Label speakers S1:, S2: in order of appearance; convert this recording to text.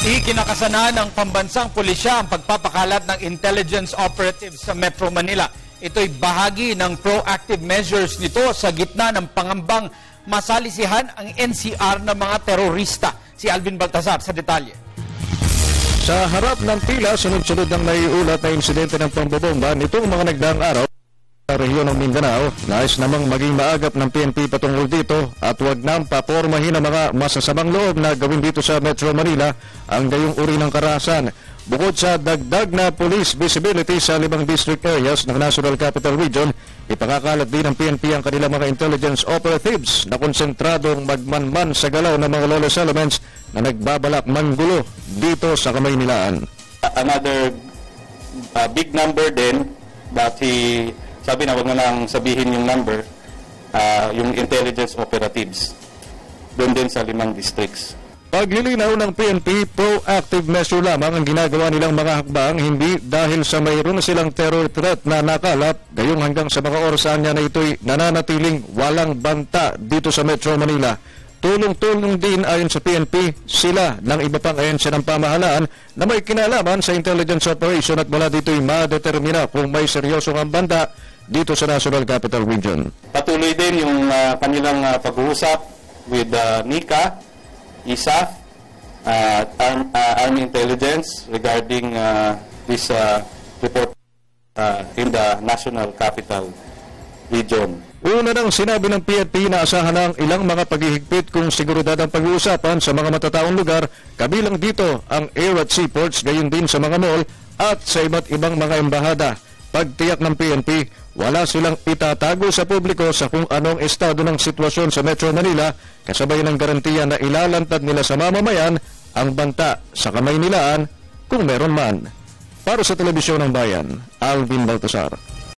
S1: Ikinakasana ng pambansang pulisya ang pagpapakalat ng intelligence operatives sa Metro Manila. Ito'y bahagi ng proactive measures nito sa gitna ng pangambang masalisihan ang NCR ng mga terorista. Si Alvin Baltasar sa detalye.
S2: Sa harap ng pila, sunod-sunod ng naiulat na insidente ng pambobomba nitong mga nagdaang araw sa rehiyon ng Mindanao, nais namang maging maagap ng PNP patungkol dito at huwag nang papormahin ang mga masasamang loob na gawin dito sa Metro Manila ang gayong uri ng karahasan. Bukod sa dagdag na police visibility sa 5 district areas ng National Capital Region, ipakakalat din ng PNP ang kanilang mga intelligence operatives na konsentradong magmanman sa galaw ng mga lawless elements na nagbabalak manggulo dito sa Kamaynilaan.
S3: Another big number din, but sabi na wag na lang sabihin yung number, yung intelligence operatives doon din sa 5 districts.
S2: Paglilinaw ng PNP, proactive measure lamang ang ginagawa nilang mga hakbang, hindi dahil sa mayroon na silang terror threat na nakalap, gayong hanggang sa mga orasan niya na ito'y nananatiling walang banta dito sa Metro Manila. Tulong-tulong din ayon sa PNP sila ng iba pang ahensya ng pamahalaan na may kinalaman sa intelligence operation at mula dito'y madetermina kung may seryosong ambanda dito sa National Capital Region.
S3: Patuloy din yung kanilang pag-uusap with NICA, ISAF, Army Intelligence regarding this report in the National Capital Region.
S2: Una nang sinabi ng PNP na asahan ng ilang mga paghihigpit kung seguridad ang pag-uusapan sa mga matataong lugar, kabilang dito ang air at seaports, gayon din sa mga mall at sa iba't ibang mga embahada. Pagtiyak ng PNP, wala silang itatago sa publiko sa kung anong estado ng sitwasyon sa Metro Manila, kasabay ng garantiya na ilalantad nila sa mamamayan ang banta sa Kamaynilaan kung meron man. Para sa Telebisyon ng Bayan, Alvin Baltasar.